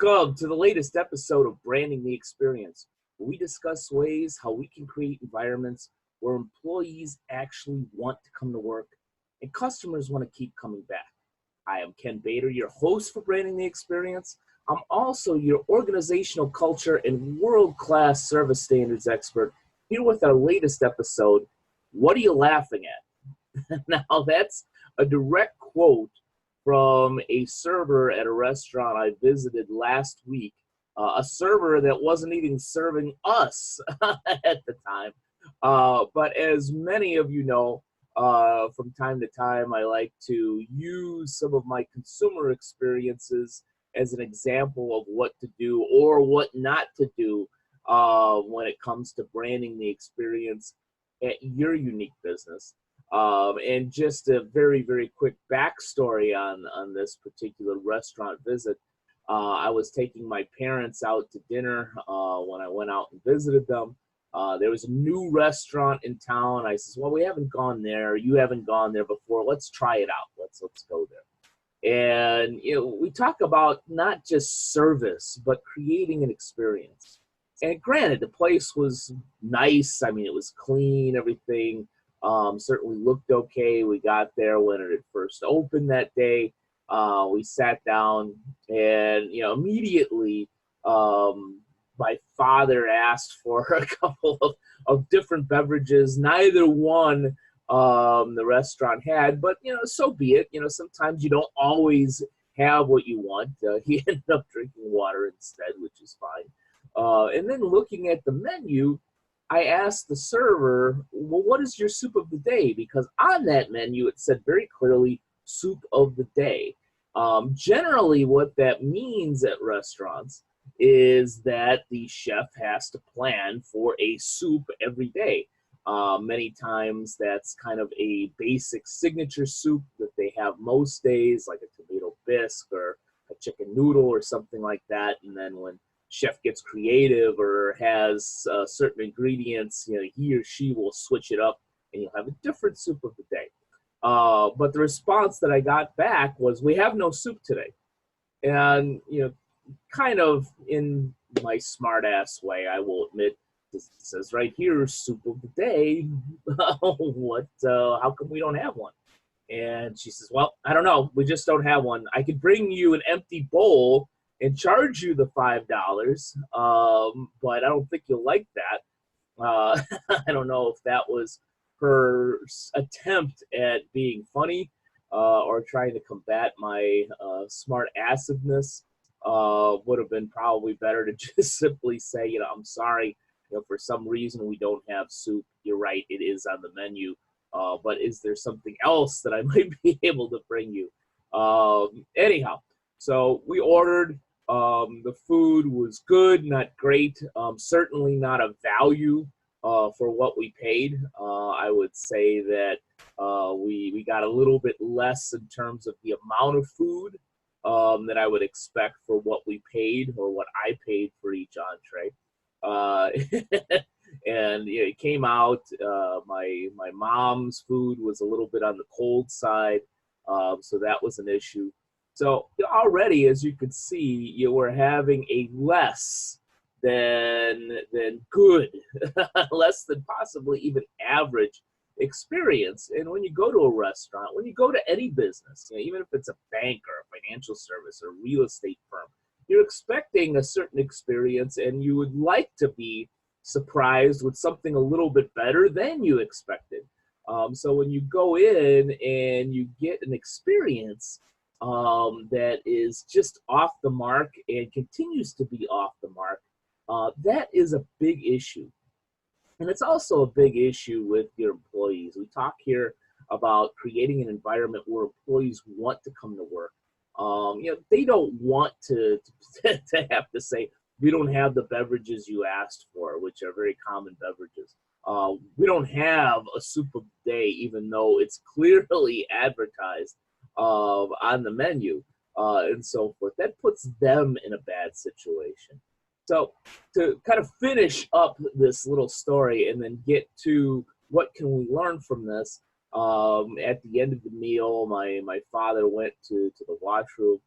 Welcome to the latest episode of Branding the Experience, where we discuss ways how we can create environments where employees actually want to come to work and customers want to keep coming back. I am Ken Bader, your host for Branding the Experience. I'm also your organizational culture and world-class service standards expert, here with our latest episode, What Are You Laughing At? Now, that's a direct quote from a server at a restaurant I visited last week, a server that wasn't even serving us at the time. But as many of you know, from time to time, I like to use some of my consumer experiences as an example of what to do or what not to do when it comes to branding the experience at your unique business. And just a very, very quick backstory on this particular restaurant visit. I was taking my parents out to dinner when I went out and visited them. There was a new restaurant in town. I says, well, we haven't gone there. You haven't gone there before. Let's try it out. Let's go there. And we talk about not just service, but creating an experience. And granted, the place was nice. I mean, it was clean, everything. Certainly looked okay. We got there when it had first opened that day. We sat down and, immediately my father asked for a couple of different beverages. Neither one the restaurant had, but, so be it. Sometimes you don't always have what you want. He ended up drinking water instead, which is fine. And then looking at the menu, I asked the server, well, what is your soup of the day? Because on that menu, it said very clearly, soup of the day. Generally, what that means at restaurants is that the chef has to plan for a soup every day. Many times, that's kind of a basic signature soup that they have most days, like a tomato bisque or a chicken noodle or something like that. And then when chef gets creative or has certain ingredients, he or she will switch it up and you'll have a different soup of the day. But the response that I got back was, we have no soup today. And, kind of in my smart ass way, I will admit, this says right here, soup of the day. How come we don't have one? And she says, well, I don't know. We just don't have one. I could bring you an empty bowl and charge you the $5, but I don't think you'll like that. I don't know if that was her attempt at being funny or trying to combat my smart assedness. Would have been probably better to just simply say, I'm sorry, for some reason we don't have soup. You're right, it is on the menu. But is there something else that I might be able to bring you? Anyhow, so we ordered. The food was good, not great, certainly not a value for what we paid. I would say that we got a little bit less in terms of the amount of food that I would expect for what we paid or what I paid for each entree. And it came out, my mom's food was a little bit on the cold side, so that was an issue. So already, as you can see, we're having a less than good, less than possibly even average experience. And when you go to a restaurant, when you go to any business, even if it's a bank or a financial service or real estate firm, you're expecting a certain experience and you would like to be surprised with something a little bit better than you expected. So when you go in and you get an experience that is just off the mark and continues to be off the mark, that is a big issue. And it's also a big issue with your employees. We talk here about creating an environment where employees want to come to work. They don't want to have to say, we don't have the beverages you asked for, which are very common beverages. We don't have a soup of the day, even though it's clearly advertised on the menu, and so forth. That puts them in a bad situation. So to kind of finish up this little story and then get to what can we learn from this, at the end of the meal, my father went to the washroom,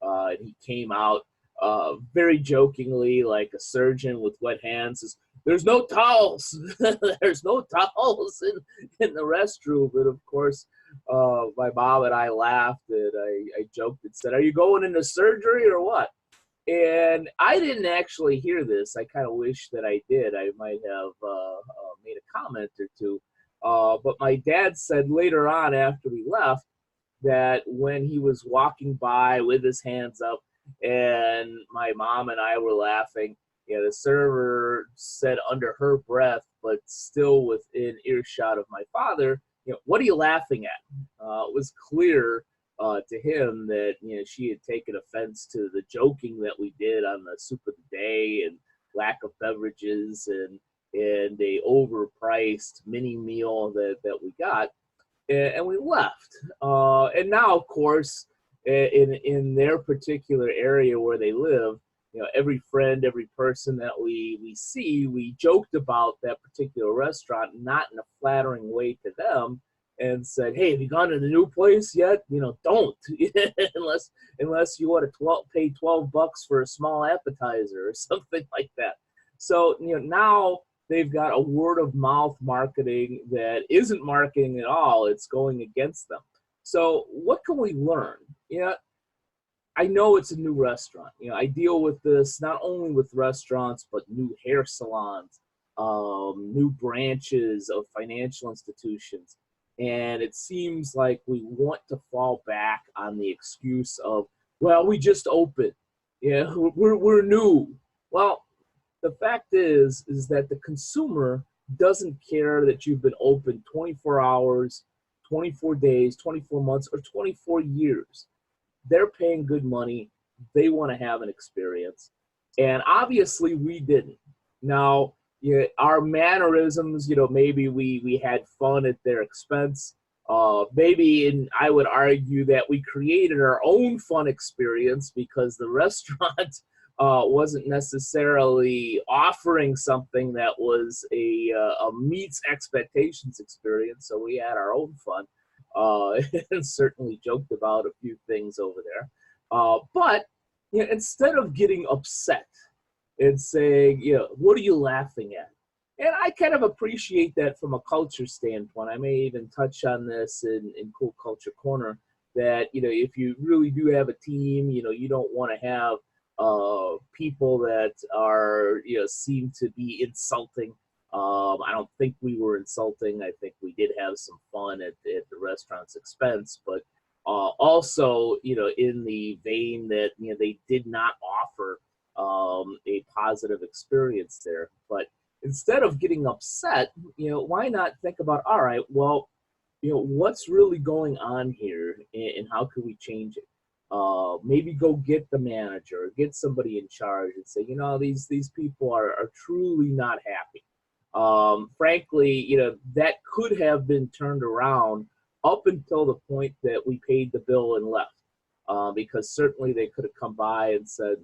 and he came out very jokingly, like a surgeon with wet hands, says, "There's no towels. There's no towels in the restroom." And of course, my mom and I laughed, and I joked and said, "Are you going into surgery or what?" And I didn't actually hear this. I kind of wish that I did. I might have made a comment or two. But my dad said later on after we left that when he was walking by with his hands up and my mom and I were laughing, the server said under her breath, but still within earshot of my father, "What are you laughing at?" It was clear to him that she had taken offense to the joking that we did on the soup of the day and lack of beverages and a overpriced mini meal that we got, and we left. And now, of course, in their particular area where they live, every friend, every person that we see, we joked about that particular restaurant, not in a flattering way to them, and said, "Hey, have you gone to the new place yet? Don't unless you want to pay $12 for a small appetizer or something like that." So now they've got a word of mouth marketing that isn't marketing at all. It's going against them. So what can we learn? I know it's a new restaurant. I deal with this not only with restaurants, but new hair salons, new branches of financial institutions. And it seems like we want to fall back on the excuse of, well, we just opened. We're new. Well, the fact is that the consumer doesn't care that you've been open 24 hours, 24 days, 24 months, or 24 years. They're paying good money. They want to have an experience. And obviously we didn't. Now, our mannerisms, maybe we had fun at their expense. Maybe, and I would argue that we created our own fun experience because the restaurant wasn't necessarily offering something that was a meets expectations experience. So we had our own fun and certainly joked about a few things over there. But instead of getting upset and saying, "What are you laughing at?" And I kind of appreciate that from a culture standpoint. I may even touch on this in Cool Culture Corner, that, if you really do have a team, you don't want to have people that are, seem to be insulting. I don't think we were insulting. I think we did have some fun at the restaurant's expense, but also, in the vein that, they did not offer a positive experience there. But instead of getting upset, why not think about, all right, well, what's really going on here and how can we change it? Maybe go get the manager, get somebody in charge and say, these people are truly not happy. Frankly, that could have been turned around up until the point that we paid the bill and left. Because certainly they could have come by and said,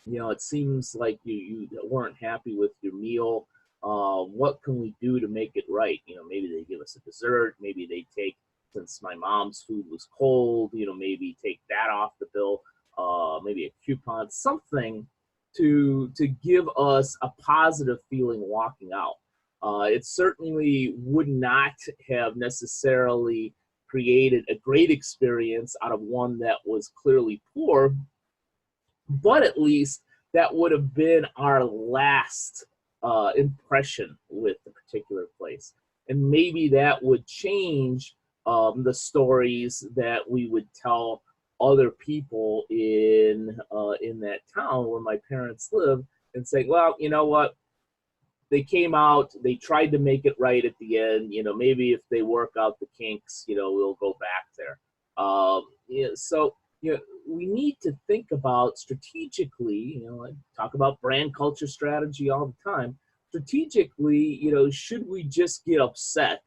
it seems like you weren't happy with your meal. What can we do to make it right? Maybe they give us a dessert. Maybe they take, since my mom's food was cold, maybe take that off the bill. Maybe a coupon, something to give us a positive feeling walking out. It certainly would not have necessarily created a great experience out of one that was clearly poor, but at least that would have been our last impression with the particular place. And maybe that would change the stories that we would tell other people in that town where my parents live, and say, well, you know what? They came out, they tried to make it right at the end. Maybe if they work out the kinks, we'll go back there. So we need to think about strategically. I talk about brand culture strategy all the time. Strategically, should we just get upset,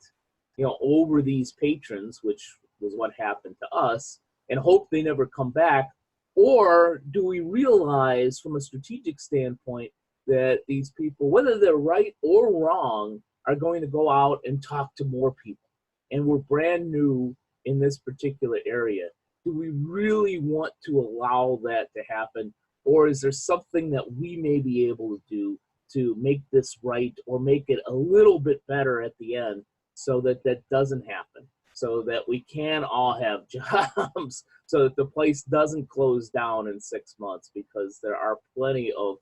over these patrons, which was what happened to us, and hope they never come back? Or do we realize from a strategic standpoint that these people, whether they're right or wrong, are going to go out and talk to more people? And we're brand new in this particular area. Do we really want to allow that to happen? or is there something that we may be able to do to make this right or make it a little bit better at the end so that that doesn't happen, so that we can all have jobs, so that the place doesn't close down in 6 months, because there are plenty of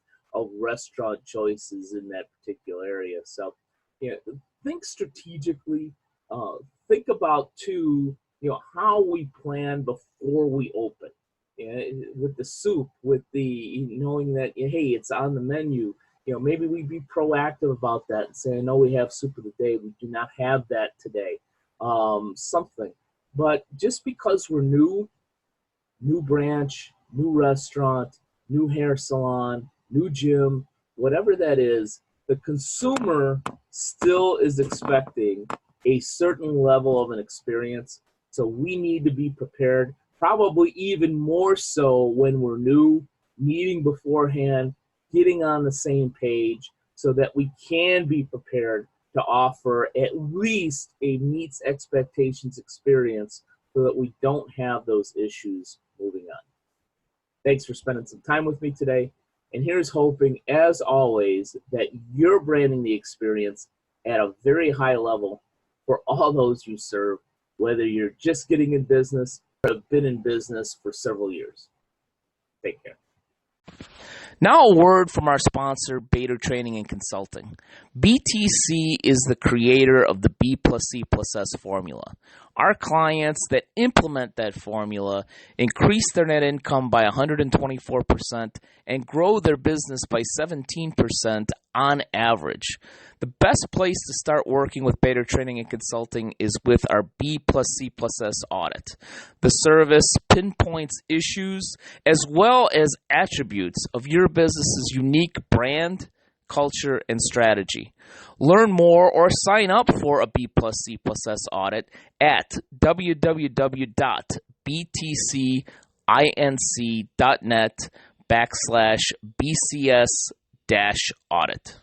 restaurant choices in that particular area. So, think strategically. Uh, think about too, how we plan before we open. With the soup, with the knowing that hey, it's on the menu. Maybe we be proactive about that and say, I know we have soup of the day. We do not have that today. Something. But just because we're new branch, new restaurant, new hair salon, new gym, whatever that is, the consumer still is expecting a certain level of an experience. So we need to be prepared, probably even more so when we're new, meeting beforehand, getting on the same page so that we can be prepared to offer at least a meets expectations experience so that we don't have those issues moving on. Thanks for spending some time with me today. And here's hoping, as always, that you're branding the experience at a very high level for all those you serve, whether you're just getting in business or have been in business for several years. Take care. Now a word from our sponsor, Bader Training and Consulting. BTC is the creator of the B plus C plus S formula. Our clients that implement that formula increase their net income by 124% and grow their business by 17% on average. The best place to start working with Bader Training and Consulting is with our B plus C plus S audit. The service pinpoints issues as well as attributes of your business's unique brand, culture, and strategy. Learn more or sign up for a B plus C plus S audit at www.btcinc.net/BCS-audit.